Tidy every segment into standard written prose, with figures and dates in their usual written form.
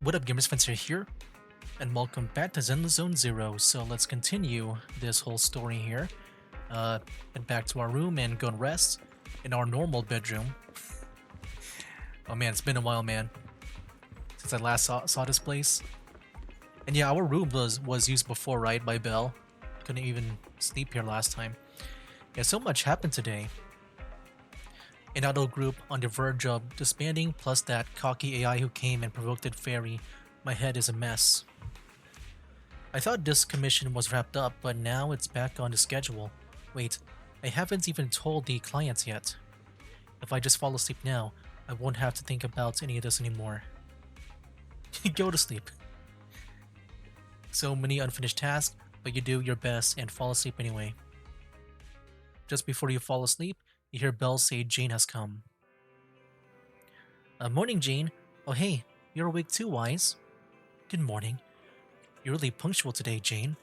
What up, gamers? Spencer here, and welcome back to Zenless Zone Zero. So let's continue this whole story here. Head back to our room and go and rest in our normal bedroom. Oh man, it's been a while, man, since I last saw this place. And yeah, our room was used before, right, by Belle. Couldn't even sleep here last time. Yeah, so much happened today. An idol group on the verge of disbanding, plus that cocky AI who came and provoked it fairy. My head is a mess. I thought this commission was wrapped up, but now it's back on the schedule. Wait, I haven't even told the clients yet. If I just fall asleep now, I won't have to think about any of this anymore. Go to sleep. So many unfinished tasks, but you do your best and fall asleep anyway. Just before you fall asleep, you hear Belle say Jane has come. Morning, Jane. Oh hey, you're awake too, Wise. Good morning. You're really punctual today, Jane.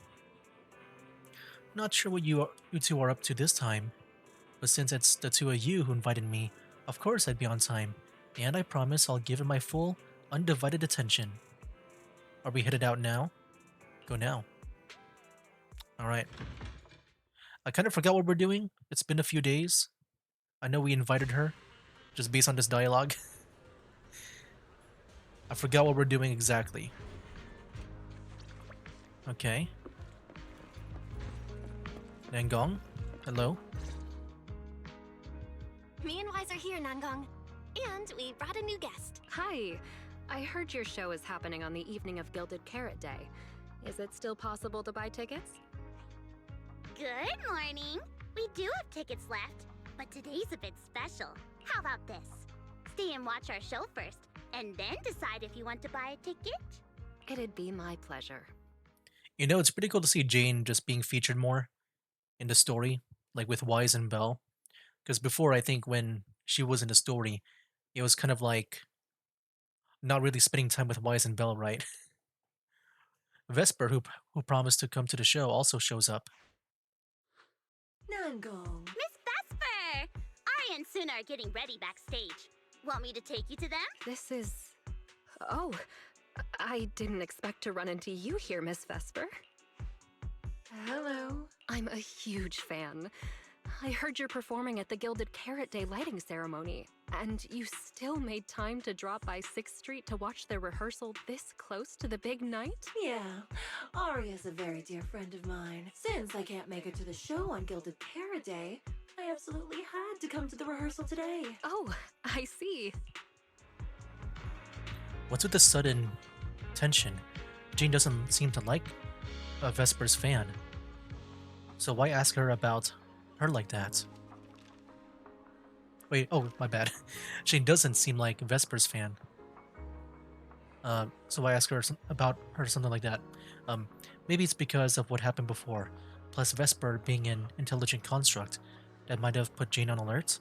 Not sure what you two are up to this time, but since it's the two of you who invited me, of course I'd be on time, and I promise I'll give it my full, undivided attention. Are we headed out now? Go now. Alright. I kind of forgot what we're doing. It's been a few days. I know we invited her, just based on this dialogue. I forgot what we're doing exactly. Okay. Nangong, hello. Me and Wise are here, Nangong. And we brought a new guest. Hi. I heard your show is happening on the evening of Gilded Carrot Day. Is it still possible to buy tickets? Good morning. We do have tickets left, but today's a bit special. How about this? Stay and watch our show first, and then decide if you want to buy a ticket. It'd be my pleasure. You know, it's pretty cool to see Jane just being featured more in the story, like with Wise and Belle. Because before, I think when she was in the story, it was kind of like not really spending time with Wise and Belle, right? Vesper, who promised to come to the show, also shows up. Nangong. Miss Vesper! Ari and Suna are getting ready backstage. Want me to take you to them? This is... Oh, I didn't expect to run into you here, Miss Vesper. Hello. I'm a huge fan. I heard you're performing at the Gilded Carrot Day lighting ceremony, and you still made time to drop by 6th Street to watch their rehearsal this close to the big night? Yeah, Aria's a very dear friend of mine. Since I can't make it to the show on Gilded Carrot Day, I absolutely had to come to the rehearsal today. Oh, I see. What's with the sudden tension? Jane doesn't seem to like a Vesper's fan. So why ask her about her like that? Wait, oh, my bad. Jane doesn't seem like Vesper's fan. So why ask her about her something like that? Maybe it's because of what happened before, plus Vesper being an intelligent construct that might have put Jane on alert.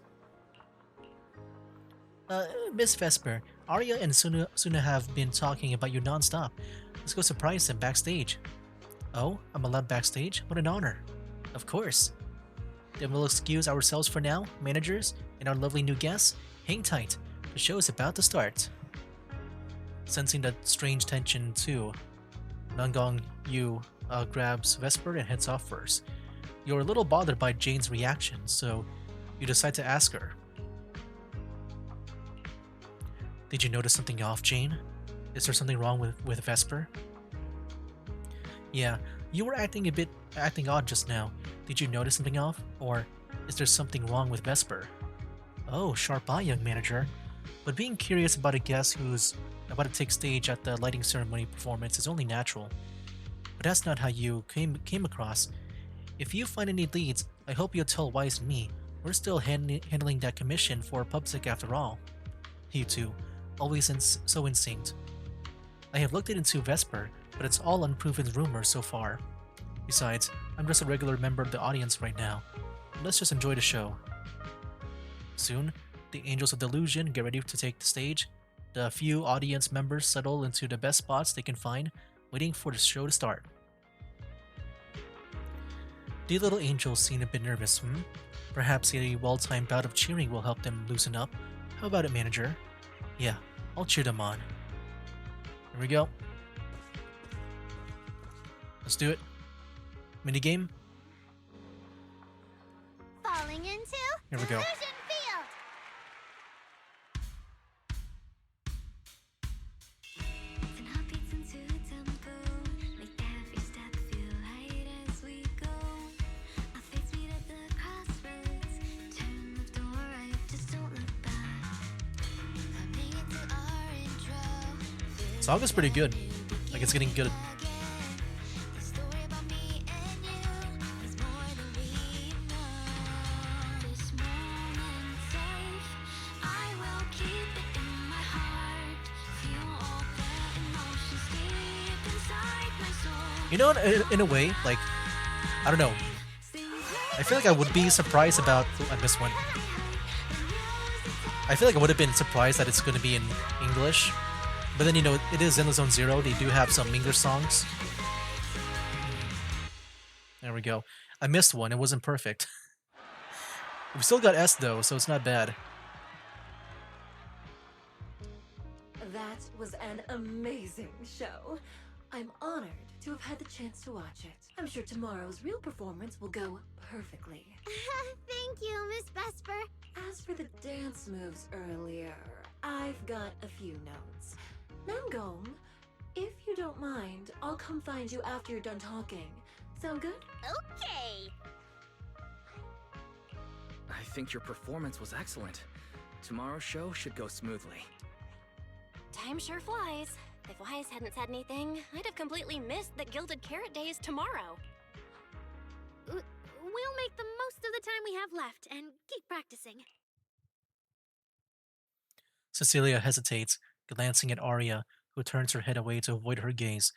Miss Vesper, Arya and Suna have been talking about you non-stop. Let's go surprise them backstage. Oh, I'm allowed backstage? What an honor. Of course. Then we'll excuse ourselves for now, managers, and our lovely new guests. Hang tight, the show is about to start. Sensing that strange tension too, Nangong Yu grabs Vesper and heads off first. You're a little bothered by Jane's reaction, so you decide to ask her. Did you notice something off, Jane? Is there something wrong with Vesper? Yeah, you were acting odd just now. Did you notice something off? Or is there something wrong with Vesper? Oh, sharp eye, young manager. But being curious about a guest who's about to take stage at the lighting ceremony performance is only natural. But that's not how you came across. If you find any leads, I hope you'll tell Wise and me. We're still handling that commission for PubSec after all. You two, always so in sync. I have looked into Vesper, but it's all unproven rumors so far. Besides, I'm just a regular member of the audience right now. Let's just enjoy the show. Soon, the Angels of Delusion get ready to take the stage. The few audience members settle into the best spots they can find, waiting for the show to start. The little angels seem a bit nervous, Perhaps a well-timed bout of cheering will help them loosen up. How about it, manager? Yeah, I'll cheer them on. Here we go. Let's do it. Minigame. Falling into Here we go. Illusion Field. Song is pretty good. Like it's getting good. You know, in a way, like, I don't know. I feel like I would be surprised about. Oh, I missed one. I feel like I would have been surprised that it's going to be in English. But then, you know, it is Zenless Zone Zero. They do have some English songs. There we go. I missed one. It wasn't perfect. We still got S, though, so it's not bad. That was an amazing show. I'm honored to have had the chance to watch it. I'm sure tomorrow's real performance will go perfectly. Thank you, Miss Vesper. As for the dance moves earlier, I've got a few notes. Nangong, if you don't mind, I'll come find you after you're done talking. Sound good? Okay. I think your performance was excellent. Tomorrow's show should go smoothly. Time sure flies. If Wise hadn't said anything, I'd have completely missed that Gilded Carrot Day is tomorrow. We'll make the most of the time we have left and keep practicing. Cecilia hesitates, glancing at Arya, who turns her head away to avoid her gaze,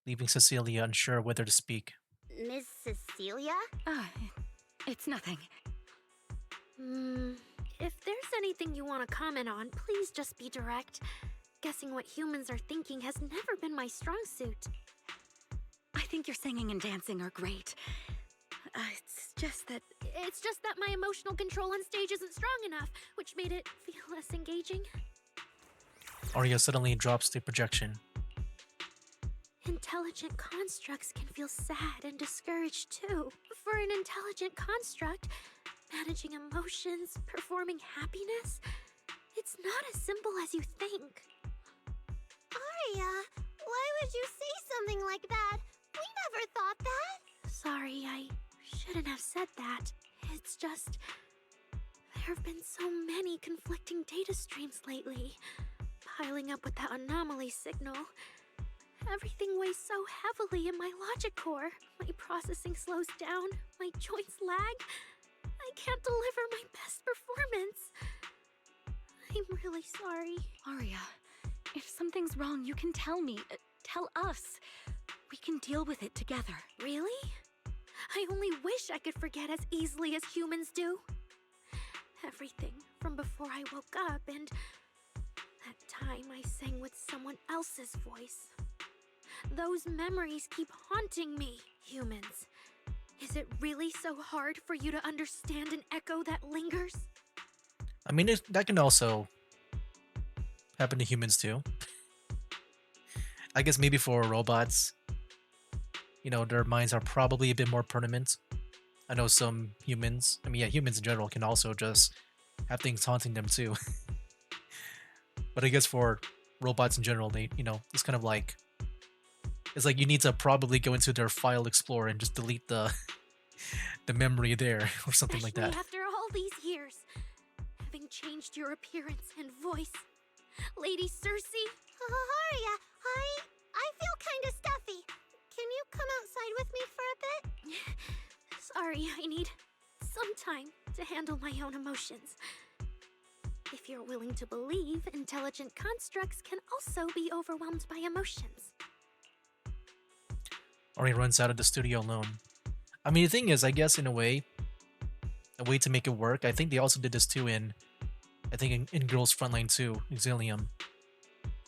leaving Cecilia unsure whether to speak. Miss Cecilia? It's nothing. If there's anything you want to comment on, please just be direct. Guessing what humans are thinking has never been my strong suit. I think your singing and dancing are great. It's just that my emotional control on stage isn't strong enough, which made it feel less engaging. Arya suddenly drops the projection. Intelligent constructs can feel sad and discouraged too. For an intelligent construct, managing emotions, performing happiness, it's not as simple as you think. Arya, why would you say something like that? We never thought that. Sorry, I shouldn't have said that. It's just, there have been so many conflicting data streams lately, piling up with that anomaly signal. Everything weighs so heavily in my logic core. My processing slows down, my joints lag. I can't deliver my best performance. I'm really sorry. Arya, if something's wrong, you can tell me. Tell us. We can deal with it together. Really? I only wish I could forget as easily as humans do. Everything from before I woke up and that time I sang with someone else's voice. Those memories keep haunting me. Humans, is it really so hard for you to understand an echo that lingers? I mean, that can also happen to humans too. I guess maybe for robots, you know, their minds are probably a bit more permanent. I know some humans, humans in general can also just have things haunting them too. But I guess for robots in general, they, you know, it's kind of like, it's like you need to probably go into their file explorer and just delete the the memory there or something like that. Especially after all these years, having changed your appearance and voice. Lady Cersei? Arya, I feel kind of stuffy. Can you come outside with me for a bit? Sorry, I need some time to handle my own emotions. If you're willing to believe, intelligent constructs can also be overwhelmed by emotions. Or he runs out of the studio alone. I mean, the thing is, I guess in a way to make it work, I think they also did this too in Girls Frontline 2, Exilium,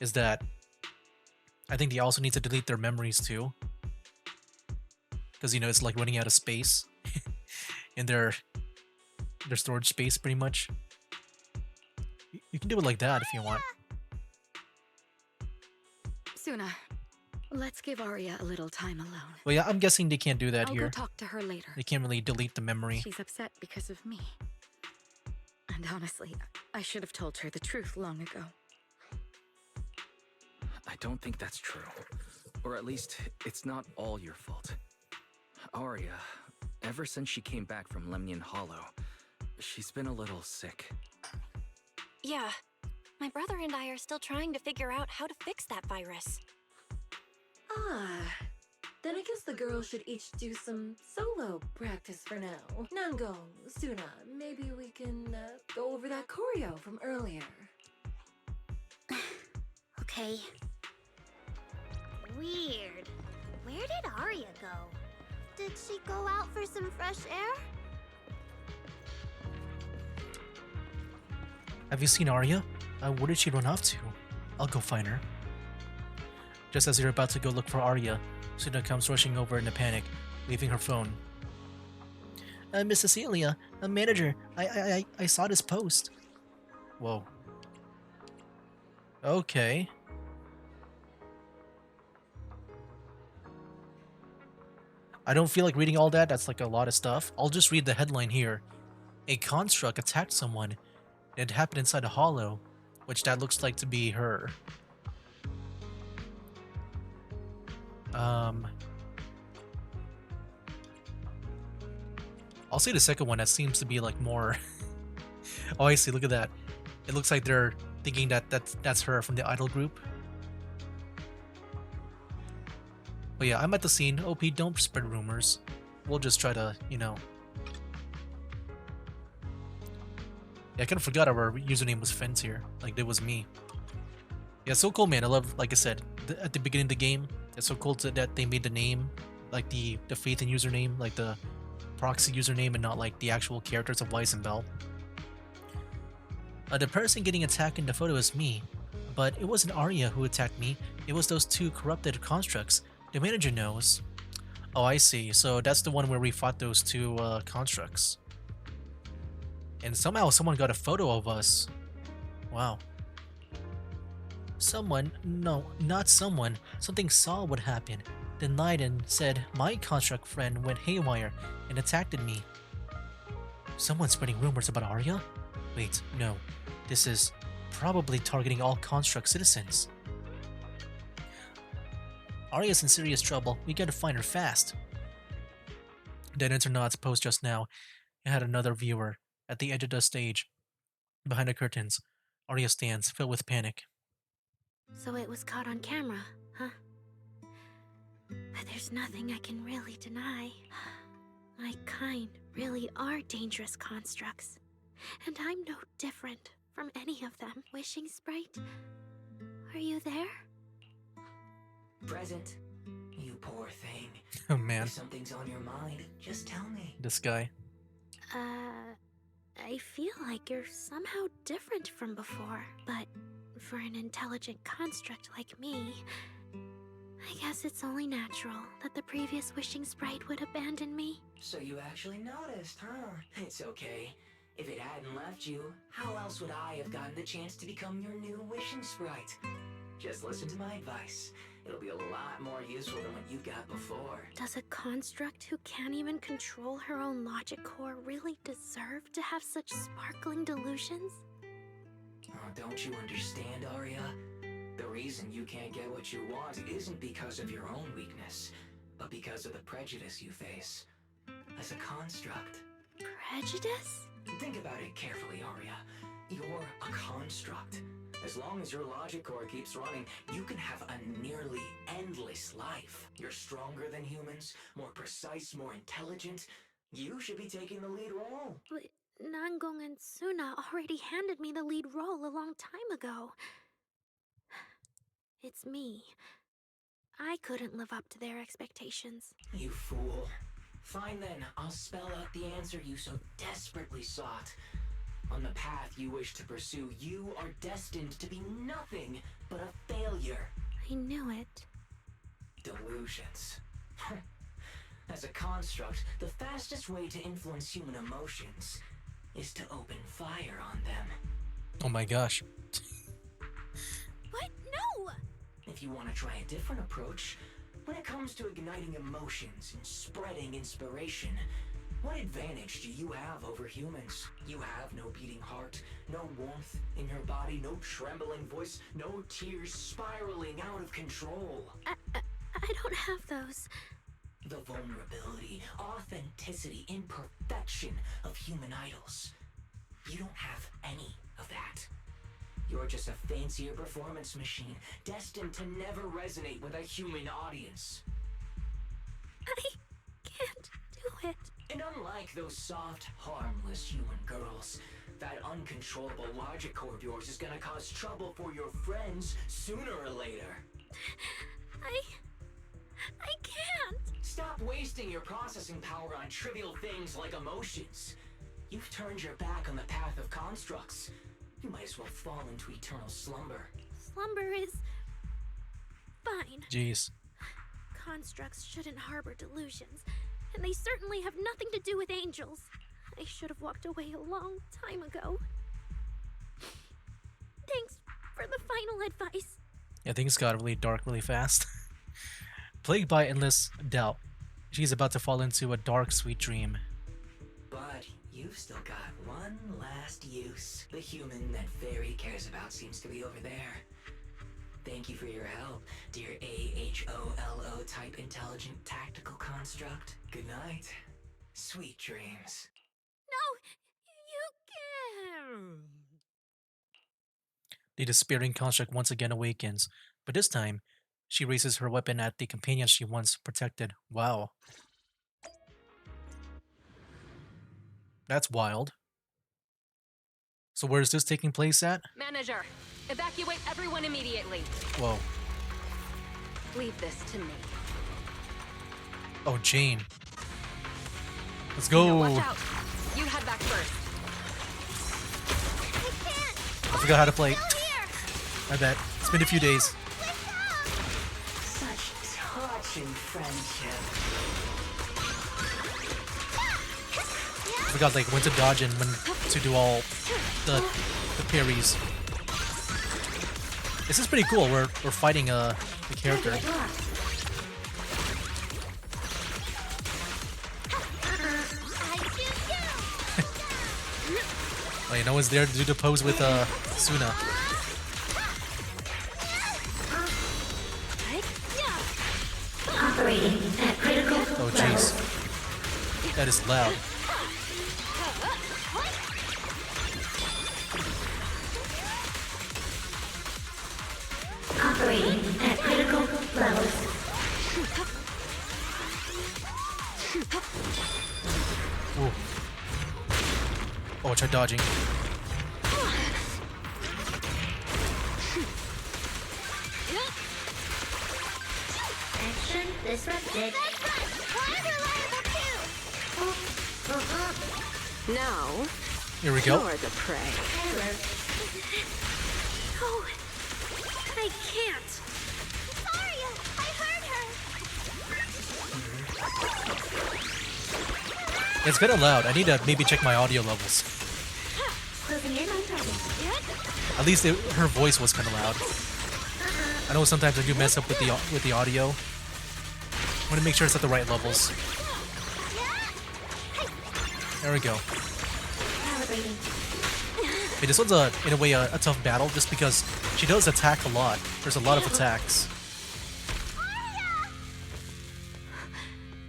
is that I think they also need to delete their memories too. Because, you know, it's like running out of space in their storage space, pretty much. You can do it like that if you want. Suna, let's give Arya a little time alone. Well, yeah, I'm guessing they can't do that I'll here. go talk to her later. They can't really delete the memory. She's upset because of me. And honestly, I should have told her the truth long ago. I don't think that's true. Or at least, it's not all your fault. Arya, ever since she came back from Lemnian Hollow, she's been a little sick. Yeah. My brother and I are still trying to figure out how to fix that virus. Ah, then I guess the girls should each do some solo practice for now. Nangong, Suna, maybe we can go over that choreo from earlier. Okay. Weird. Where did Arya go? Did she go out for some fresh air? Have you seen Arya? Where did she run off to? I'll go find her. Just as you're about to go look for Arya, Suna comes rushing over in a panic, leaving her phone. Miss Cecilia, a manager, I saw this post. Whoa. Okay. I don't feel like reading all that, that's like a lot of stuff. I'll just read the headline here. A construct attacked someone. It happened inside a hollow, which that looks like to be her. I'll say the second one, that seems to be like more... Oh, I see, look at that. It looks like they're thinking that that's her from the idol group. But yeah, I'm at the scene. OP, don't spread rumors. We'll just try to, you know... Yeah, I kind of forgot our username was Fence here. Like, it was me. Yeah, so cool, man. I love, like I said, at the beginning of the game, it's so cool that they made the name, like the Faith in username, like the proxy username, and not like the actual characters of Weiss and Bell. The person getting attacked in the photo is me, but it wasn't Arya who attacked me. It was those two corrupted constructs. The manager knows. Oh, I see. So that's the one where we fought those two constructs. And somehow someone got a photo of us. Wow. Someone, no, not someone, something saw what happened, then lied and said my construct friend went haywire and attacked me. Someone's spreading rumors about Arya? Wait, no. This is probably targeting all construct citizens. Arya's in serious trouble. We gotta find her fast. That Internet's post just now, it had another viewer at the edge of the stage. Behind the curtains, Arya stands, filled with panic. So it was caught on camera, huh? But there's nothing I can really deny. My kind really are dangerous constructs. And I'm no different from any of them. Wishing Sprite, are you there? Present. You poor thing. Oh man. If something's on your mind, just tell me. This guy. I feel like you're somehow different from before, but for an intelligent construct like me, I guess it's only natural that the previous Wishing Sprite would abandon me. So you actually noticed, huh? It's okay. If it hadn't left you, how else would I have gotten the chance to become your new Wishing Sprite? Just listen to my advice. It'll be a lot more useful than what you got before. Does a construct who can't even control her own logic core really deserve to have such sparkling delusions? Oh, don't you understand, Arya? The reason you can't get what you want isn't because of your own weakness, but because of the prejudice you face. As a construct. Prejudice? Think about it carefully, Arya. You're a construct. As long as your logic core keeps running, you can have a nearly endless life. You're stronger than humans, more precise, more intelligent. You should be taking the lead role. But Nangong and Suna already handed me the lead role a long time ago. It's me. I couldn't live up to their expectations. You fool. Fine then, I'll spell out the answer you so desperately sought. On the path you wish to pursue, you are destined to be nothing but a failure. I knew it. Delusions. As a construct, the fastest way to influence human emotions is to open fire on them. Oh my gosh. What? No! If if you want to try a different approach, when it comes to igniting emotions and spreading inspiration, what advantage do you have over humans? You have no beating heart, no warmth in your body, no trembling voice, no tears spiraling out of control. I don't have those. The vulnerability, authenticity, imperfection of human idols. You don't have any of that. You're just a fancier performance machine, destined to never resonate with a human audience. I can't do it. And unlike those soft, harmless human girls, that uncontrollable logic core of yours is gonna cause trouble for your friends sooner or later. I can't. Stop wasting your processing power on trivial things like emotions. You've turned your back on the path of constructs. You might as well fall into eternal slumber. Slumber is fine. Jeez. Constructs shouldn't harbor delusions, and they certainly have nothing to do with angels. I should have walked away a long time ago. Thanks for the final advice. Yeah, things got really dark really fast. Plagued by endless doubt, she's about to fall into a dark, sweet dream. But you've still got one last use. The human that Fairy cares about seems to be over there. Thank you for your help, dear AHOLO type intelligent tactical construct. Good night. Sweet dreams. No, you can't. The despairing construct once again awakens, but this time, she raises her weapon at the companion she once protected. Wow. That's wild. So where is this taking place at? Manager, evacuate everyone immediately. Whoa. Leave this to me. Oh, Jane. Let's No, go. watch out. You head back first. I can't. I forgot how to play. Still here. I bet. It's been a few days. Such touching friendship. I forgot like when to dodge and when to do all the parries. This is pretty cool. We're fighting the character. Oh, yeah, no one's there to do the pose with Suna. Operating at critical Oh jeez. levels. That is loud. Operating at critical levels. Ooh. Oh, try dodging. Action disrupted. Now, Here we go. you're the prey. Error. No, I can't. Sorry, I hurt her. It's kinda loud. I need to maybe check my audio levels. Closing in on target. At least her voice was kinda loud. I know sometimes I do mess up with the audio. I want to make sure it's at the right levels. There we go. Calibrating. Hey, this one's in a way a tough battle just because she does attack a lot. There's a lot of attacks.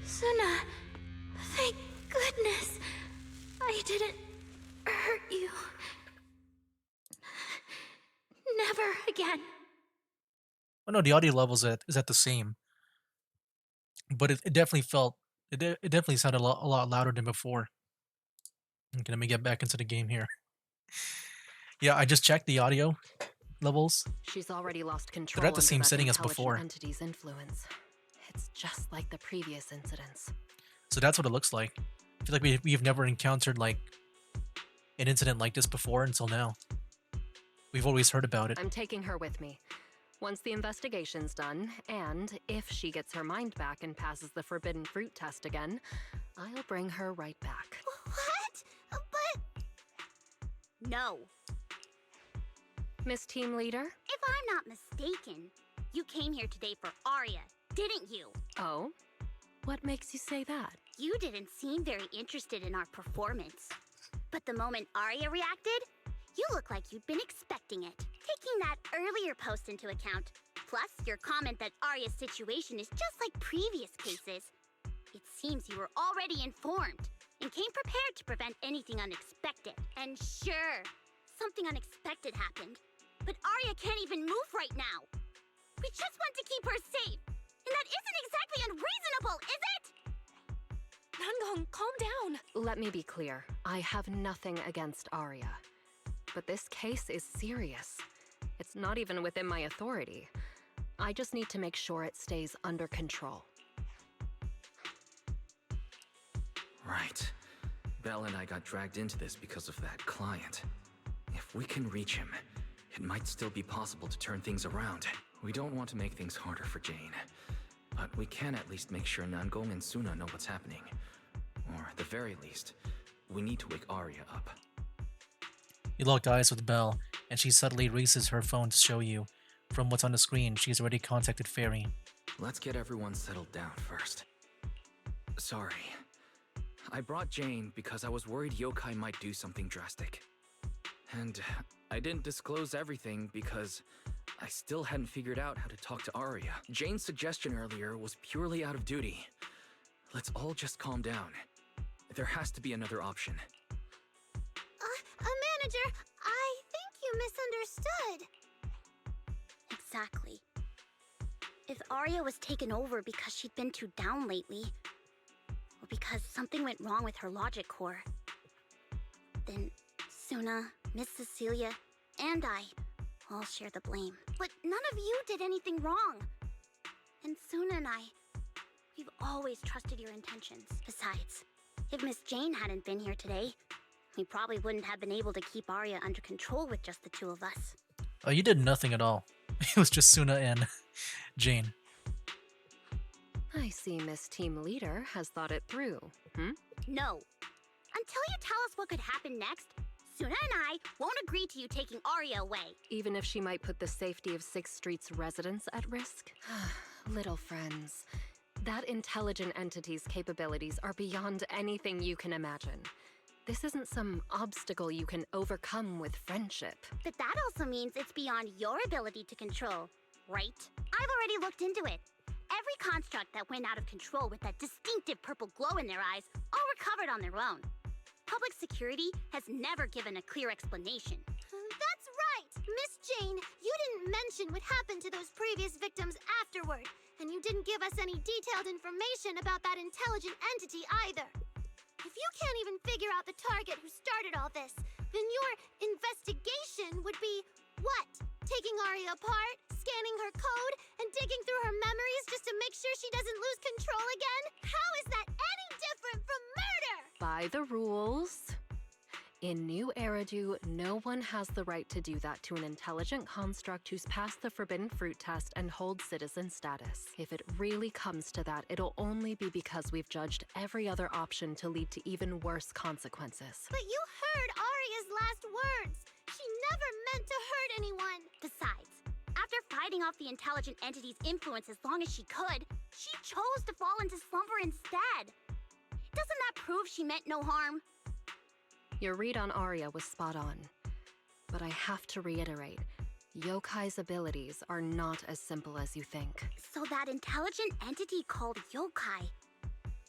Suna, thank goodness I didn't hurt you. Never again. Oh no, the audio levels is at the same, but it definitely felt it definitely sounded a lot louder than before. Okay, let me get back into the game here. Yeah, I just checked the audio levels. She's already lost control. They're at the under same that setting as intelligent before. entity's influence. It's just like the previous incidents. So that's what it looks like. I feel like we've never encountered like an incident like this before until now. We've always heard about it. I'm taking her with me. Once the investigation's done, and if she gets her mind back and passes the forbidden fruit test again, I'll bring her right back. What? But No. Miss Team Leader? if I'm not mistaken, You came here today for Arya, didn't you? Oh? What makes you say that? You didn't seem very interested in our performance. But the moment Arya reacted, you look like you'd been expecting it. Taking that earlier post into account, plus your comment that Arya's situation is just like previous cases, it seems you were already informed and came prepared to prevent anything unexpected. And sure, something unexpected happened, but Arya can't even move right now. We just want to keep her safe, and that isn't exactly unreasonable, is it? Nangong, calm down. Let me be clear. I have nothing against Arya. But this case is serious. It's not even within my authority. I just need to make sure it stays under control. Right. Belle and I got dragged into this because of that client. If we can reach him, it might still be possible to turn things around. We don't want to make things harder for Jane, but we can at least make sure Nangong and Suna know what's happening. Or at the very least, we need to wake Arya up. You lock eyes with Belle, and she suddenly raises her phone to show you. From what's on the screen, she's already contacted Fairy. Let's get everyone settled down first. Sorry. I brought Jane because I was worried yokai might do something drastic. And I didn't disclose everything because I still hadn't figured out how to talk to Arya. Jane's suggestion earlier was purely out of duty. Let's all just calm down. There has to be another option. Manager, I think you misunderstood. Exactly. If Arya was taken over because she'd been too down lately, or because something went wrong with her logic core, then Suna, Miss Cecilia, and I all share the blame. But none of you did anything wrong. And Suna and we've always trusted your intentions. Besides, if Miss Jane hadn't been here today, we probably wouldn't have been able to keep Arya under control with just the two of us. Oh, you did nothing at all. It was just Suna and Jane. I see Miss Team Leader has thought it through. No. Until you tell us what could happen next, Suna and I won't agree to you taking Arya away. Even if she might put the safety of 6th Street's residents at risk? Little friends, that intelligent entity's capabilities are beyond anything you can imagine. This isn't some obstacle you can overcome with friendship. But that also means it's beyond your ability to control, right? I've already looked into it. Every construct that went out of control with that distinctive purple glow in their eyes all recovered on their own. Public security has never given a clear explanation. That's right! Miss Jane, you didn't mention what happened to those previous victims afterward, and you didn't give us any detailed information about that intelligent entity either. If you can't even figure out the target who started all this, then your investigation would be what? Taking Arya apart, scanning her code, and digging through her memories just to make sure she doesn't lose control again? How is that any different from murder? By the rules. In New Eridu, no one has the right to do that to an intelligent construct who's passed the Forbidden Fruit test and holds citizen status. If it really comes to that, it'll only be because we've judged every other option to lead to even worse consequences. But you heard Arya's last words. She never meant to hurt anyone. Besides, after fighting off the intelligent entity's influence as long as she could, she chose to fall into slumber instead. Doesn't that prove she meant no harm? Your read on Arya was spot on. But I have to reiterate, yokai's abilities are not as simple as you think. So that intelligent entity called yokai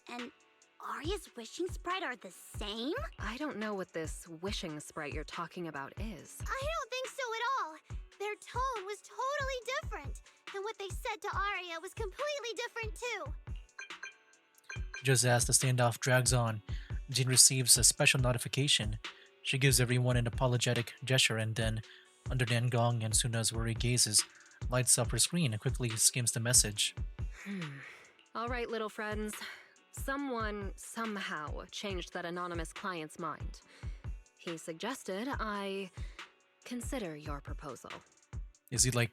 and Arya's wishing sprite are the same? I don't know what this wishing sprite you're talking about is. I don't think so at all. Their tone was totally different, and what they said to Arya was completely different too. Just as the standoff drags on, Jane receives a special notification. She gives everyone an apologetic gesture and then, under Nangong and Suna's worried gazes, lights up her screen and quickly skims the message. All right, little friends. Someone, somehow, changed that anonymous client's mind. He suggested I consider your proposal. Is he, like,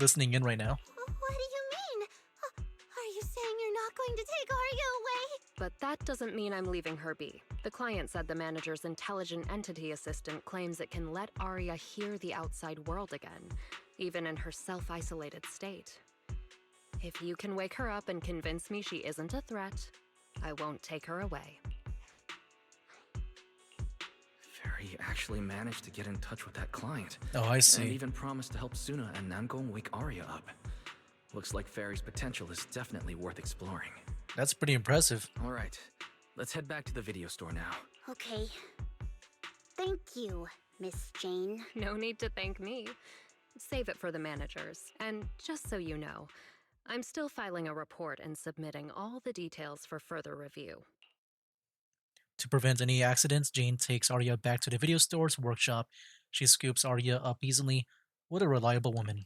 listening in right now? What do you mean? Are you saying you're not going to take Arya away? But that doesn't mean I'm leaving her be. The client said the manager's intelligent entity assistant claims it can let Arya hear the outside world again, even in her self-isolated state. If you can wake her up and convince me she isn't a threat, I won't take her away. Fairy actually managed to get in touch with that client. Oh, I And see. even promised to help Suna and Nangong wake Arya up. Looks like Fairy's potential is definitely worth exploring. That's pretty impressive. Alright, let's head back to the video store now. Okay. Thank you, Miss Jane. No need to thank me. Save it for the managers. And just so you know, I'm still filing a report and submitting all the details for further review. To prevent any accidents, Jane takes Arya back to the video store's workshop. She scoops Arya up easily. What a reliable woman.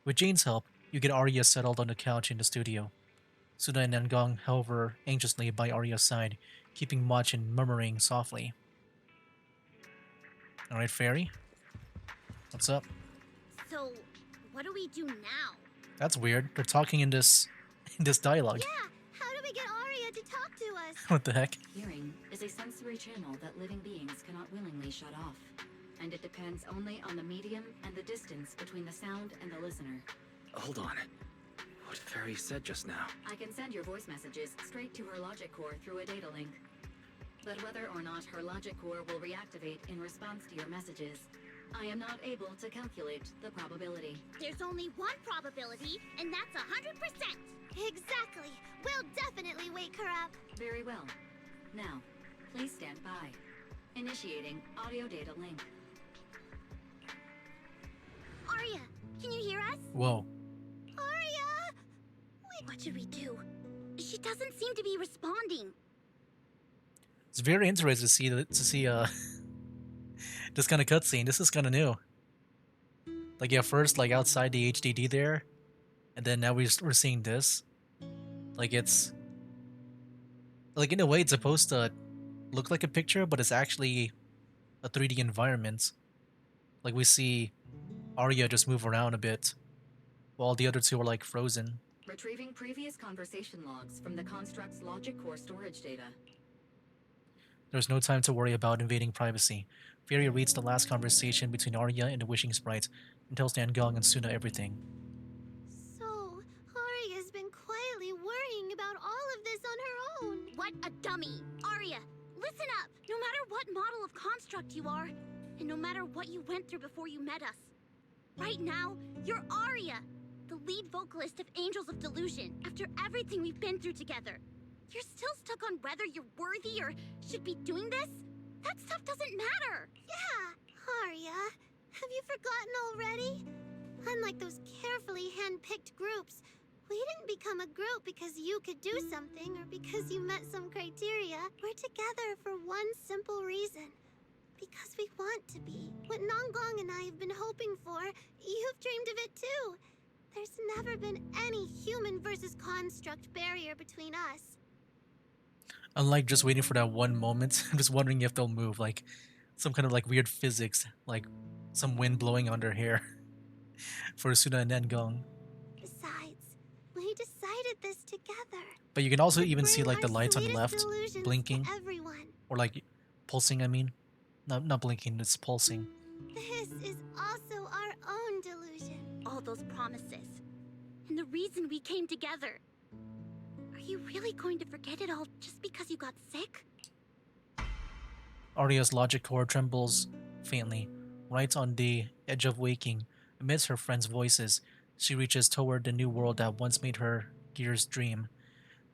With Jane's help, you get Arya settled on the couch in the studio. Suna and Nangong hover anxiously by Arya's side, keeping watch and murmuring softly. Alright, Fairy? What's up? So, what do we do now? That's weird. They're talking in this dialogue. Yeah, how do we get Arya to talk to us? What the heck? Hearing is a sensory channel that living beings cannot willingly shut off, and it depends only on the medium and the distance between the sound and the listener. Hold on. What Fairy said just now? I can send your voice messages straight to her logic core through a data link. But whether or not her logic core will reactivate in response to your messages, I am not able to calculate the probability. There's only one probability, and that's 100%. Exactly. We'll definitely wake her up. Very well. Now, please stand by. Initiating audio data link. Arya, can you hear us? Whoa. Arya! What should we do? She doesn't seem to be responding. It's very interesting to see this kind of cutscene. This is kind of new. Like yeah, first like outside the HDD there, and then now we're seeing this. Like it's like in a way it's supposed to look like a picture, but it's actually a 3D environment. Like we see Arya just move around a bit, while the other two are like frozen. Retrieving previous conversation logs from the construct's logic core storage data. There's no time to worry about invading privacy. Fairy reads the last conversation between Arya and the Wishing Sprite and tells Nangong and Suna everything. So, Arya's been quietly worrying about all of this on her own. What a dummy! Arya, listen up! No matter what model of construct you are, and no matter what you went through before you met us, right now, you're Arya, the lead vocalist of Angels of Delusion. After everything we've been through together, you're still stuck on whether you're worthy or should be doing this? That stuff doesn't matter! Yeah, Arya, have you forgotten already? Unlike those carefully hand-picked groups, we didn't become a group because you could do something or because you met some criteria. We're together for one simple reason. Because we want to be. What Nangong and I have been hoping for, you've dreamed of it too. There's never been any human versus construct barrier between us. Unlike just waiting for that one moment, I'm just wondering if they'll move, like some kind of like weird physics, like some wind blowing on their hair for Suna and Nangong. Besides, we decided this together. But you can also To even see bring like the our lights on the sweetest left delusions to blinking, everyone. or like pulsing. I mean, not blinking, it's pulsing. This is also our own delusion. All those promises. And the reason we came together. Are you really going to forget it all just because you got sick? Arya's logic core trembles faintly, right on the edge of waking. Amidst her friends' voices, she reaches toward the new world that once made her Gear's dream,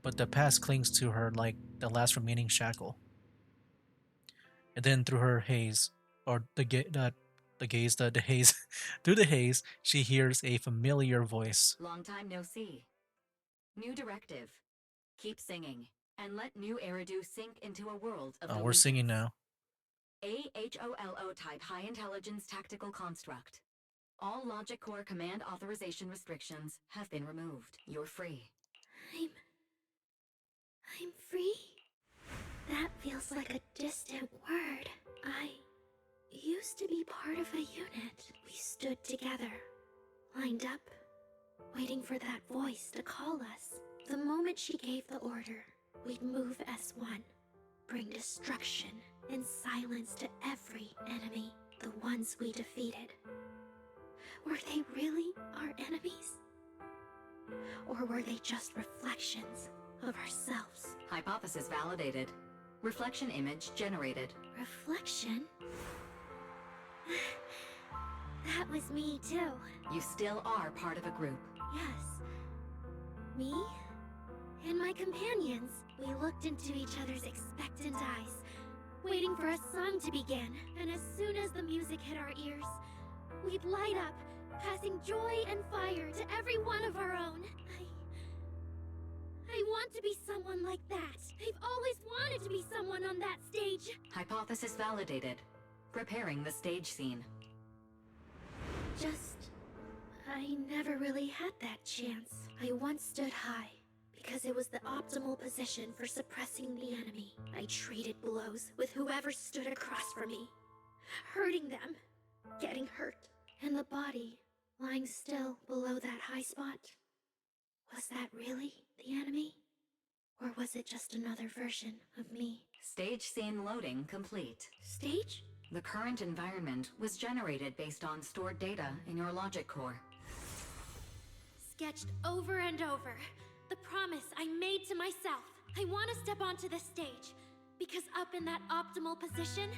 but the past clings to her like the last remaining shackle. And then through her haze, or the haze, through the haze, she hears a familiar voice. Long time no see. New directive. Keep singing, and let new Eridu sink into a world of Oh, we're singing now. AHOLO type high intelligence tactical construct. All logic core command authorization restrictions have been removed. You're free. I'm free? That feels like a distant word. I used to be part of a unit. We stood together, lined up, waiting for that voice to call us. The moment she gave the order, we'd move as one, bring destruction and silence to every enemy, the ones we defeated. Were they really our enemies? Or were they just reflections of ourselves? Hypothesis validated. Reflection image generated. Reflection? That was me too. You still are part of a group. Yes. Me and my companions. We looked into each other's expectant eyes, waiting for a song to begin. And as soon as the music hit our ears, we'd light up, passing joy and fire to every one of our own. I want to be someone like that. I've always wanted to be someone on that stage. Hypothesis validated. Preparing the stage scene. I never really had that chance. I once stood high, because it was the optimal position for suppressing the enemy. I traded blows with whoever stood across from me, hurting them, getting hurt. And the body, lying still below that high spot, was that really the enemy? Or was it just another version of me? Stage scene loading complete. Stage? The current environment was generated based on stored data in your logic core. Sketched over and over. The promise I made to myself. I want to step onto the stage, because up in that optimal position,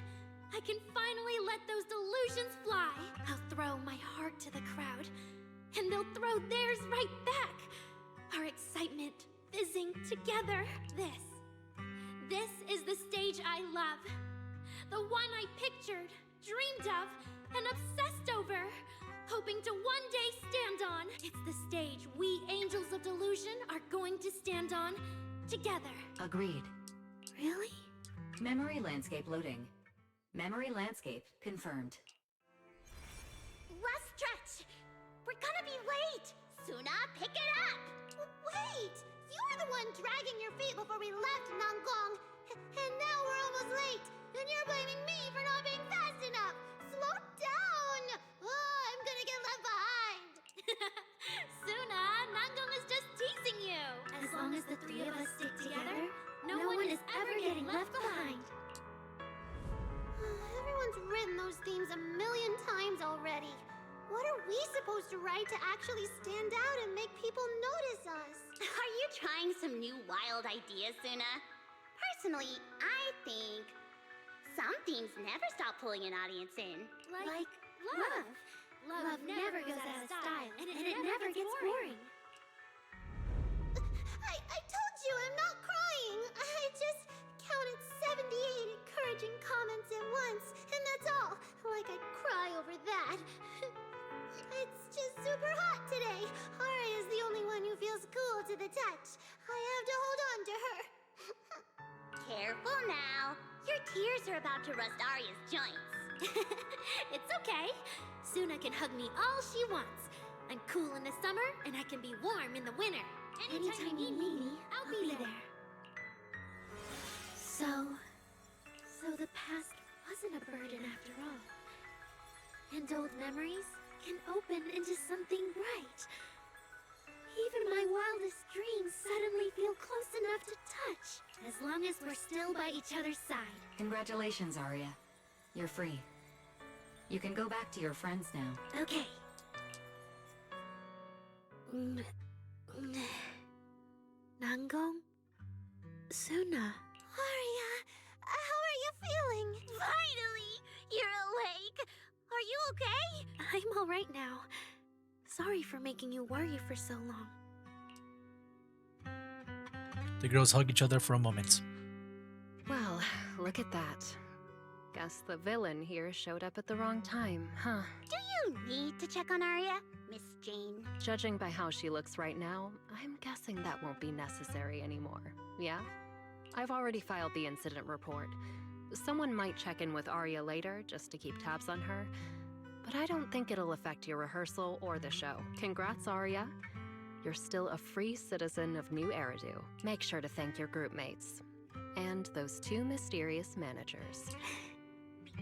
I can finally let those delusions fly. I'll throw my heart to the crowd, and they'll throw theirs right back. Our excitement fizzing together. This is the stage I love. The one I pictured, dreamed of, and obsessed over, hoping to one day stand on. It's the stage we angels of delusion are going to stand on together. Agreed. Really? Memory landscape loading. Memory landscape confirmed. Last stretch! We're gonna be late! Suna, pick it up! Wait! You were the one dragging your feet before we left Nangong. And now we're almost late. And you're blaming me for not being fast enough. Slow down! Oh, I'm gonna get left behind. Suna, Nangong is just teasing you. As long as the three of us stick together, no one is ever getting left behind. Everyone's written those themes a million times already. What are we supposed to write to actually stand out and make people notice us? Are you trying some new wild ideas, Suna? Personally, I think some themes never stop pulling an audience in. Like love. Love never goes out of style, and it never gets boring. I told you I'm not crying. I just counted 78 encouraging comments at once, and that's all. Like I'd cry over that. It's just super hot today. Aria's the only one who feels cool to the touch. I have to hold on to her. Careful now. Your tears are about to rust Arya's joints. It's okay. Suna can hug me all she wants. I'm cool in the summer, and I can be warm in the winter. Anytime you need me, I'll be there. So the past wasn't a burden after all. And old memories can open into something bright. Even my wildest dreams suddenly feel close enough to touch, as long as we're still by each other's side. Congratulations, Arya. You're free. You can go back to your friends now. Okay. Nangong? Suna? Aria, how are you feeling? Finally! You're awake! Are you okay? I'm all right now. Sorry for making you worry for so long. The girls hug each other for a moment. Well, look at that. Guess the villain here showed up at the wrong time, huh? Do you need to check on Arya, Miss Jane? Judging by how she looks right now, I'm guessing that won't be necessary anymore. Yeah? I've already filed the incident report. Someone might check in with Arya later just to keep tabs on her, but I don't think it'll affect your rehearsal or the show. Congrats, Arya. You're still a free citizen of New Eridu. Make sure to thank your group mates. And those two mysterious managers.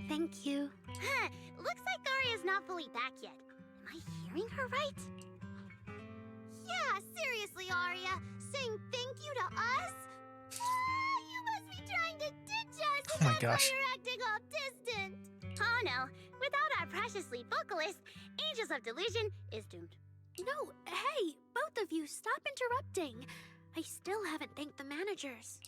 Thank you. Huh, looks like Arya's not fully back yet. Am I hearing her right? Yeah, seriously, Arya. Saying thank you to us? You must be trying to ditch us, Oh and my that's gosh. why you're acting all distant. Oh no, with Without our precious lead vocalist, Angels of Delusion is doomed. No, hey, both of you, stop interrupting. I still haven't thanked the managers.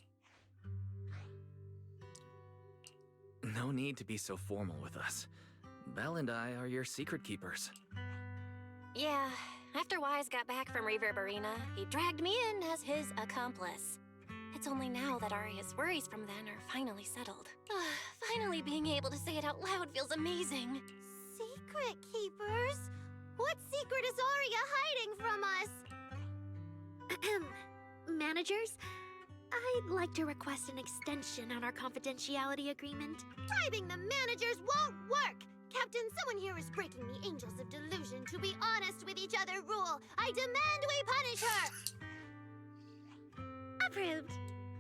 No need to be so formal with us. Belle and I are your secret keepers. Yeah, after Wise got back from Reverb Arena, he dragged me in as his accomplice. It's only now that Arya's worries from then are finally settled. Finally being able to say it out loud feels amazing. Secret keepers? What secret is Arya hiding from us? Managers, I'd like to request an extension on our confidentiality agreement. Bribing the managers won't work! Captain, someone here is breaking the Angels of Delusion to be honest with each other rule. I demand we punish her! Approved.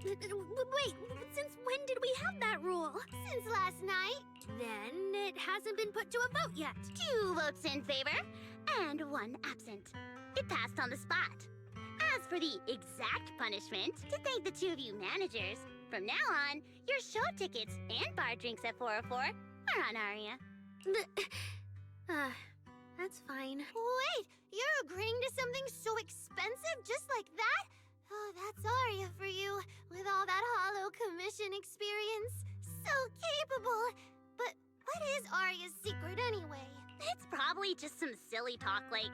Wait, since when did we have that rule? Since last night. Then it hasn't been put to a vote yet. 2 votes in favor, and 1 absent. It passed on the spot. As for the exact punishment, to thank the 2 of you managers, from now on, your show tickets and bar drinks at 404 are on Aria. That's fine. Wait, you're agreeing to something so expensive just like that? Oh, that's Arya for you, with all that hollow commission experience. So capable. But what is Arya's secret anyway? It's probably just some silly talk like,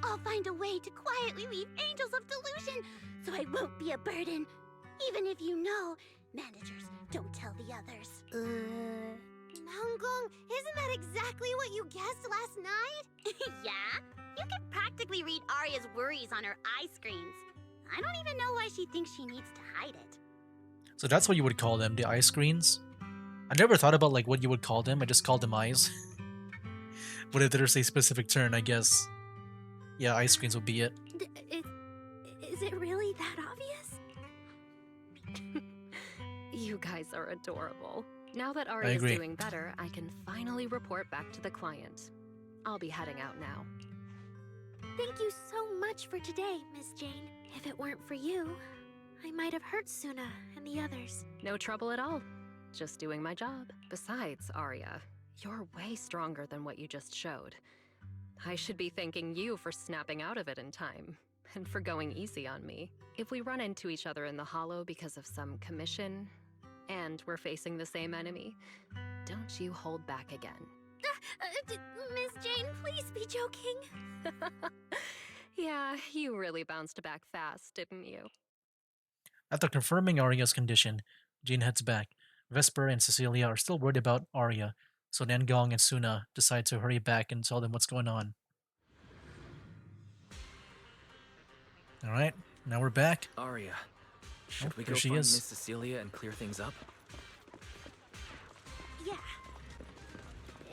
I'll find a way to quietly leave Angels of Delusion so I won't be a burden. Even if you know, managers don't tell the others. Nangong, isn't that exactly what you guessed last night? Yeah? You can practically read Arya's worries on her eye screens. I don't even know why she thinks she needs to hide it. So that's what you would call them, the eye screens? I never thought about like what you would call them, I just called them eyes. But if there's a specific term, I guess, yeah, eye screens would be it. Is it really that obvious? You guys are adorable. Now that I Arya's agree. doing better, I can finally report back to the client. I'll be heading out now. Thank you so much for today, Miss Jane. If it weren't for you, I might have hurt Suna and the others. No trouble at all. Just doing my job. Besides, Arya, you're way stronger than what you just showed. I should be thanking you for snapping out of it in time, and for going easy on me. If we run into each other in the Hollow because of some commission, and we're facing the same enemy, don't you hold back again. Miss Jane, please be joking. Yeah, you really bounced back fast, didn't you? After confirming Arya's condition, Jane heads back. Vesper and Cecilia are still worried about Arya, so Nangong and Suna decide to hurry back and tell them what's going on. Alright, now we're back. Arya, should we there go she find is. Miss Cecilia and clear things up? Yeah.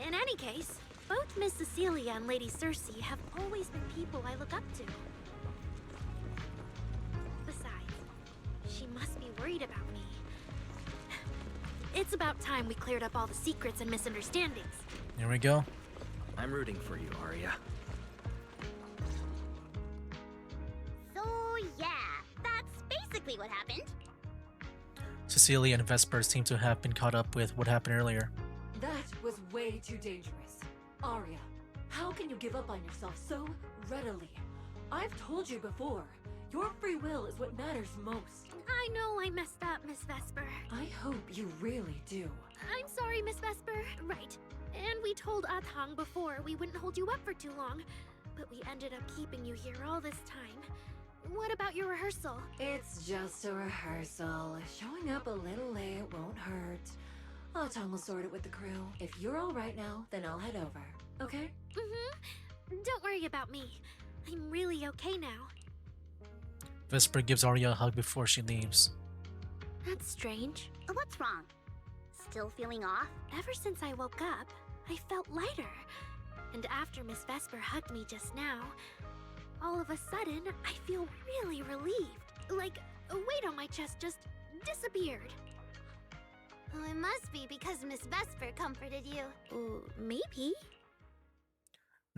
In any case, both Miss Cecilia and Lady Cersei have always been people I look up to. Besides, she must be worried about me. It's about time we cleared up all the secrets and misunderstandings. Here we go. I'm rooting for you, Arya. So yeah, that's basically what happened. Cecilia and Vesper seem to have been caught up with what happened earlier. That was way too dangerous. Arya, how can you give up on yourself so readily? I've told you before, your free will is what matters most. I know I messed up, Miss Vesper. I hope you really do. I'm sorry, Miss Vesper. Right. And we told Athang before we wouldn't hold you up for too long, but we ended up keeping you here all this time. What about your rehearsal? It's just a rehearsal. Showing up a little late won't hurt. Tom will sort it with the crew. If you're all right now, then I'll head over. Okay? Mm-hmm. Don't worry about me. I'm really okay now. Vesper gives Arya a hug before she leaves. That's strange. What's wrong? Still feeling off? Ever since I woke up, I felt lighter. And after Miss Vesper hugged me just now, all of a sudden, I feel really relieved. Like a weight on my chest just disappeared. Well, it must be because Miss Vesper comforted you. Maybe.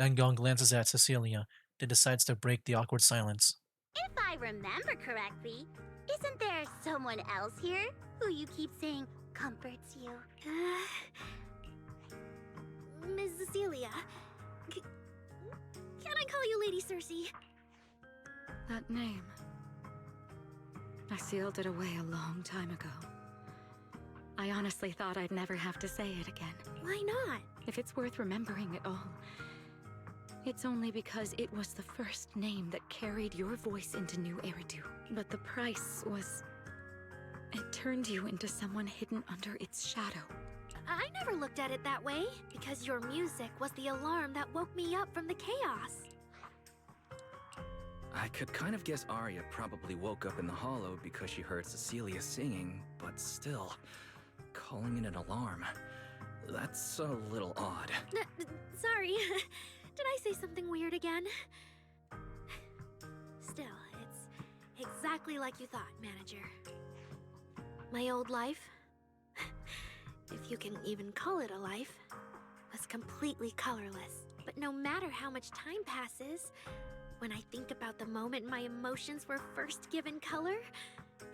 Nangong glances at Cecilia, then decides to break the awkward silence. If I remember correctly, isn't there someone else here who you keep saying comforts you? Ms. Cecilia. Can I call you Lady Cersei? That name. I sealed it away a long time ago. I honestly thought I'd never have to say it again. Why not? If it's worth remembering at all, it's only because it was the first name that carried your voice into New Eridu. But the price was... it turned you into someone hidden under its shadow. I never looked at it that way, because your music was the alarm that woke me up from the chaos. I could kind of guess Arya probably woke up in the hollow because she heard Cecilia singing, but still, calling it an alarm. That's a little odd. Sorry, did I say something weird again? Still, it's exactly like you thought, Manager. My old life, if you can even call it a life, was completely colorless. But no matter how much time passes, when I think about the moment my emotions were first given color,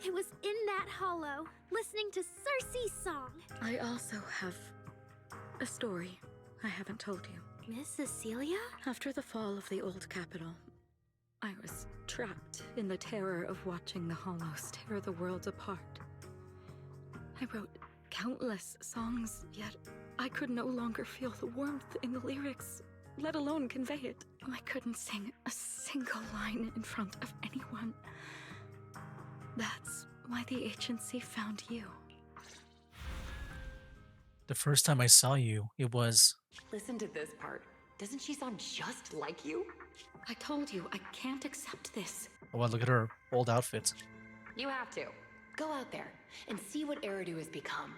it was in that hollow, listening to Cersei's song. I also have a story I haven't told you. Miss Cecilia? After the fall of the old capital, I was trapped in the terror of watching the hollows tear the world apart. I wrote countless songs, yet I could no longer feel the warmth in the lyrics, let alone convey it. I couldn't sing a single line in front of anyone. That's why the agency found you. The first time I saw you, it was... Listen to this part. Doesn't she sound just like you? I told you, I can't accept this. Oh, wow, look at her old outfits. You have to. Go out there and see what Eridu has become.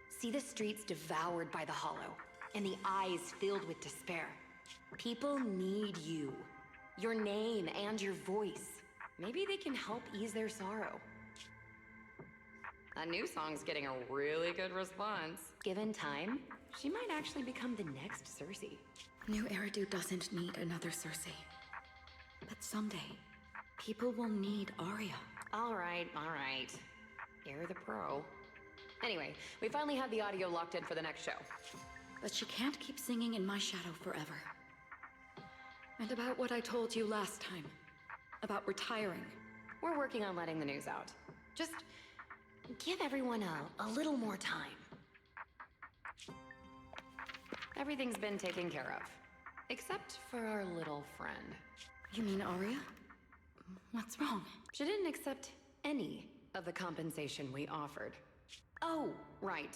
See the streets devoured by the hollow, and the eyes filled with despair. People need you. Your name and your voice. Maybe they can help ease their sorrow. A new song's getting a really good response. Given time, she might actually become the next Cersei. New Eridu doesn't need another Cersei. But someday, people will need Arya. All right. You're the pro. Anyway, we finally have the audio locked in for the next show. But she can't keep singing in my shadow forever. And about what I told you last time. About retiring. We're working on letting the news out. Just give everyone a little more time. Everything's been taken care of. Except for our little friend. You mean Arya? What's wrong? She didn't accept any of the compensation we offered. Oh, right.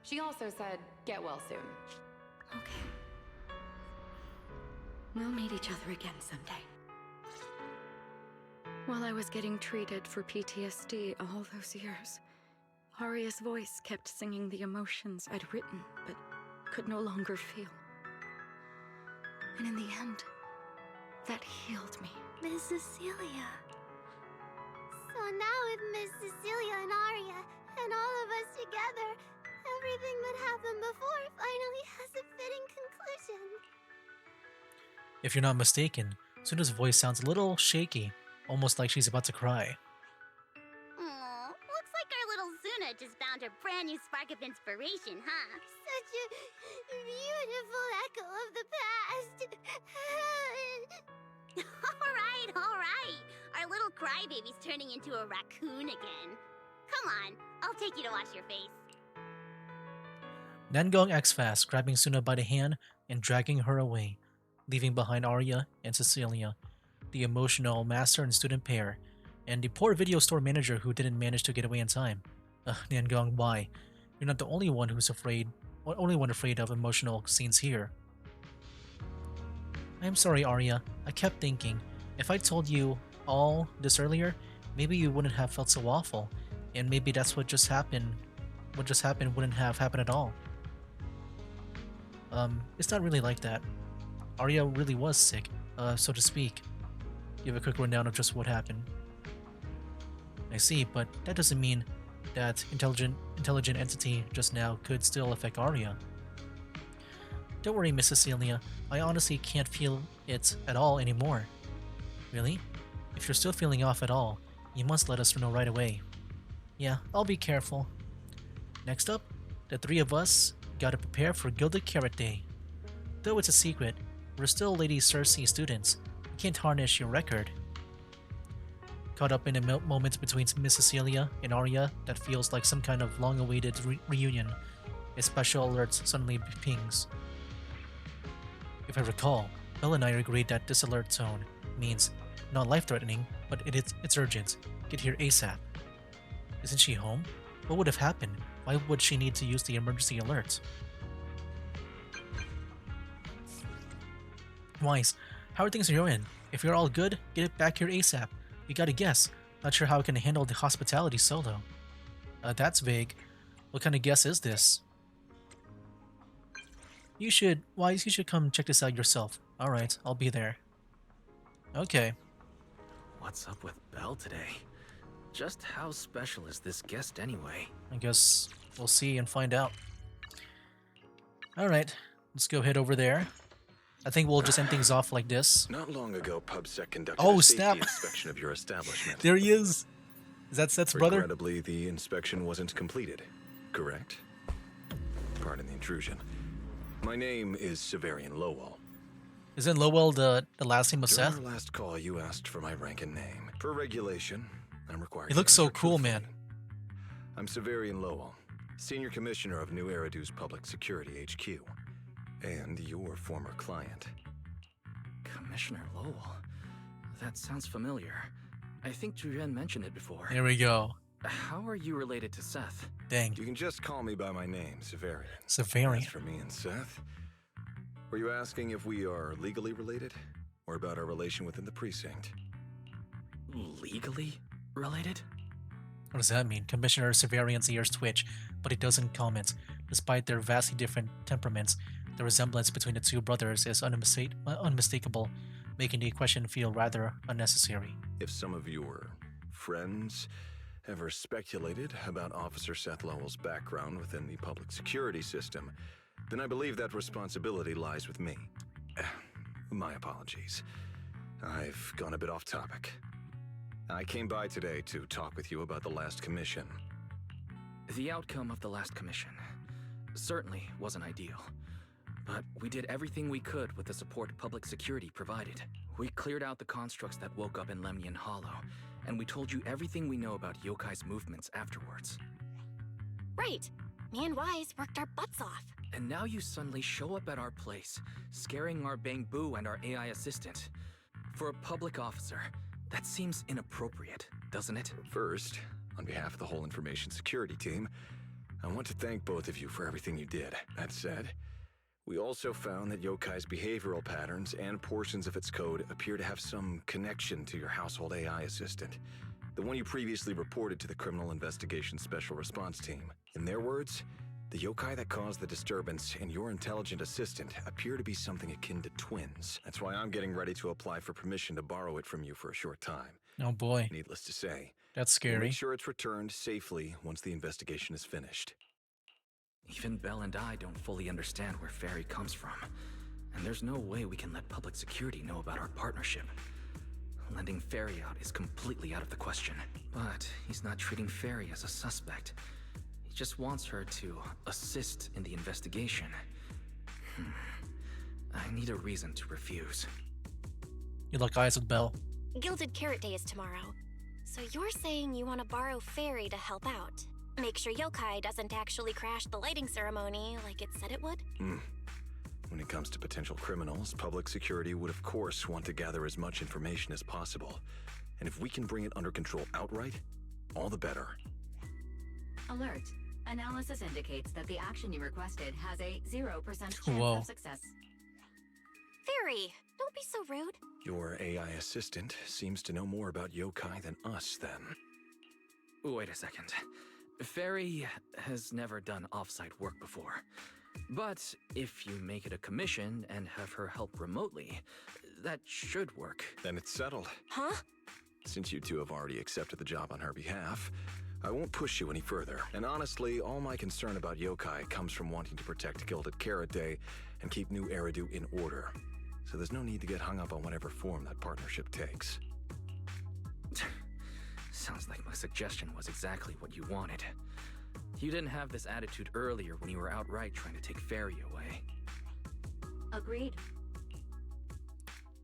She also said, get well soon. Okay. We'll meet each other again someday. While I was getting treated for PTSD all those years, Arya's voice kept singing the emotions I'd written, but could no longer feel. And in the end, that healed me. Miss Cecilia. So now with Miss Cecilia and Arya, and all of us together, everything that happened before finally has a fitting conclusion. If you're not mistaken, Suna's voice sounds a little shaky, almost like she's about to cry. Aw, looks like our little Zuna just found her brand new spark of inspiration, huh? Such a beautiful echo of the past. Alright. Our little crybaby's turning into a raccoon again. Come on, I'll take you to wash your face. Nangong acts fast, grabbing Suna by the hand and dragging her away, leaving behind Arya and Cecilia, the emotional master and student pair, and the poor video store manager who didn't manage to get away in time. Nangong, why? You're not the only one who's afraid, or only one afraid of emotional scenes here. I'm sorry, Arya. I kept thinking, if I told you all this earlier, maybe you wouldn't have felt so awful, and maybe that's what just happened. What just happened wouldn't have happened at all. It's not really like that. Arya really was sick, so to speak. Give a quick rundown of just what happened. I see, but that doesn't mean that intelligent entity just now could still affect Arya. Don't worry, Miss Cecilia. I honestly can't feel it at all anymore. Really? If you're still feeling off at all, you must let us know right away. Yeah, I'll be careful. Next up, the three of us gotta prepare for Gilded Carrot Day. Though it's a secret, we're still Lady Cersei students. We can't tarnish your record. Caught up in a moment between Miss Cecilia and Arya that feels like some kind of long-awaited reunion, a special alert suddenly pings. If I recall, Belle and I agreed that this alert tone means not life-threatening, but it's urgent. Get here ASAP. Isn't she home? What would have happened? Why would she need to use the emergency alert? Wise, how are things on your end? If you're all good, get it back here ASAP. We gotta guess. Not sure how I can handle the hospitality solo. That's vague. What kind of guess is this? Wise, you should come check this out yourself. Alright, I'll be there. Okay. What's up with Belle today? Just how special is this guest anyway? I guess we'll see and find out. Alright, let's go head over there. I think we'll just end things off like this. Not long ago, PubSec conducted Oh, a safety snap. inspection of your establishment. There he is! Is that Seth's brother? Regrettably, the inspection wasn't completed, correct? Pardon the intrusion. My name is Severian Lowell. Isn't Lowell the last name of During Seth? our last call, you asked for my rank and name. Per regulation, I'm required He to looks so answer cool, man. truthfully. I'm Severian Lowell, Senior Commissioner of New Eridu's Public Security HQ, and your former client. Commissioner Lowell? That sounds familiar. I think Julian mentioned it before. There we go. How are you related to Seth? Dang. You can just call me by my name, Severian. Severian. As for me and Seth, were you asking if we are legally related, or about our relation within the precinct? Legally related? What does that mean? Commissioner Severian's ears twitch, but he doesn't comment. Despite their vastly different temperaments, the resemblance between the two brothers is unmistakable, making the question feel rather unnecessary. If some of your friends ever speculated about Officer Seth Lowell's background within the public security system, then I believe that responsibility lies with me. My apologies. I've gone a bit off topic. I came by today to talk with you about the last commission. The outcome of the last commission certainly wasn't ideal. But we did everything we could with the support public security provided. We cleared out the constructs that woke up in Lemnian Hollow, and we told you everything we know about Yokai's movements afterwards. Right. Me and Wise worked our butts off. And now you suddenly show up at our place, scaring our Bang Boo and our AI assistant. For a public officer, that seems inappropriate, doesn't it? First, on behalf of the whole information security team, I want to thank both of you for everything you did. That said, we also found that Yokai's behavioral patterns and portions of its code appear to have some connection to your household AI assistant, the one you previously reported to the Criminal Investigation Special Response Team. In their words, the yokai that caused the disturbance and your intelligent assistant appear to be something akin to twins. That's why I'm getting ready to apply for permission to borrow it from you for a short time. Oh boy. Needless to say, That's we'll scary. make sure it's returned safely once the investigation is finished. Even Belle and I don't fully understand where Ferry comes from. And there's no way we can let public security know about our partnership. Lending Ferry out is completely out of the question. But he's not treating Ferry as a suspect. He just wants her to assist in the investigation. I need a reason to refuse. You lock eyes with Belle. Gilded Carrot Day is tomorrow. So you're saying you want to borrow Fairy to help out? Make sure Yokai doesn't actually crash the lighting ceremony like it said it would? When it comes to potential criminals, public security would of course want to gather as much information as possible. And if we can bring it under control outright, all the better. Alert. Analysis indicates that the action you requested has a 0% chance Whoa. of success. Fairy, don't be so rude. Your AI assistant seems to know more about yokai than us, then. Wait a second. Ferry has never done off-site work before. But if you make it a commission and have her help remotely, that should work. Then it's settled. Huh? Since you two have already accepted the job on her behalf, I won't push you any further. And honestly, all my concern about yokai comes from wanting to protect Gilded Carrot Day and keep New Eridu in order. So there's no need to get hung up on whatever form that partnership takes. Sounds like my suggestion was exactly what you wanted. You didn't have this attitude earlier when you were outright trying to take Ferry away. Agreed.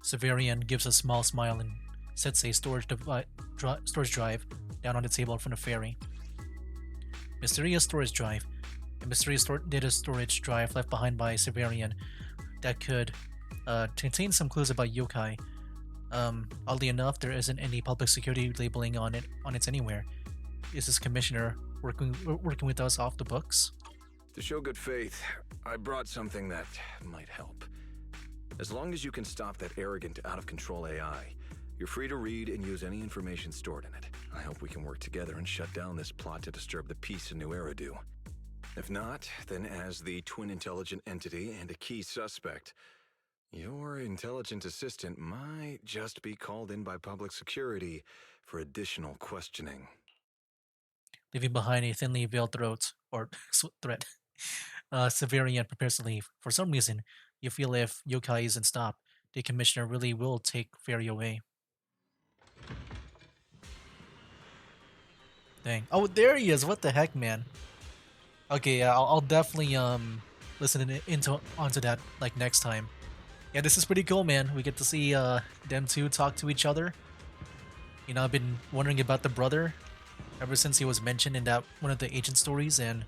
Severian gives a small smile and sets a storage drive down on the table in front of Fairy. Mysterious storage drive. A mysterious data storage drive left behind by Severian that could contain some clues about yokai. Oddly enough, there isn't any public security labeling on it anywhere. Is this commissioner working with us off the books? To show good faith, I brought something that might help. As long as you can stop that arrogant, out-of-control AI, you're free to read and use any information stored in it. I hope we can work together and shut down this plot to disturb the peace in New Eridu. If not, then as the twin intelligent entity and a key suspect, your intelligent assistant might just be called in by public security for additional questioning. Leaving behind a thinly veiled threat, Severian prepares to leave. For some reason, you feel if yokai isn't stopped, the commissioner really will take Fairy away. Dang. Oh, there he is. What the heck, man? Okay, yeah, I'll definitely listen onto that like next time. Yeah, this is pretty cool, man. We get to see them two talk to each other. You know, I've been wondering about the brother ever since he was mentioned in that one of the agent stories, and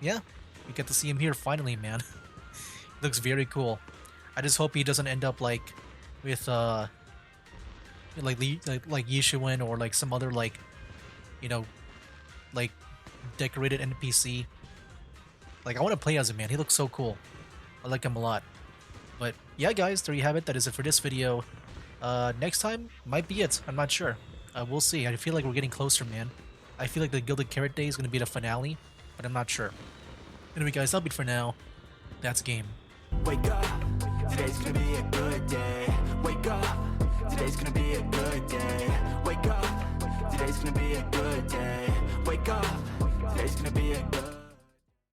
yeah, we get to see him here finally, man. Looks very cool. I just hope he doesn't end up like with like Yishuin or like some other like, you know, like decorated NPC. Like, I want to play as him, man. He looks so cool. I like him a lot. But yeah, guys, there you have it. That is it for this video. Next time might be it. I'm not sure. We'll see. I feel like we're getting closer, man. I feel like the Gilded Carrot Day is going to be the finale, but I'm not sure. Anyway, guys, that'll be it for now. That's game. Wake up, today's gonna be a good day. Wake up, today's gonna be a good day. Wake up, today's gonna be a good day. Wake up, today's gonna be a good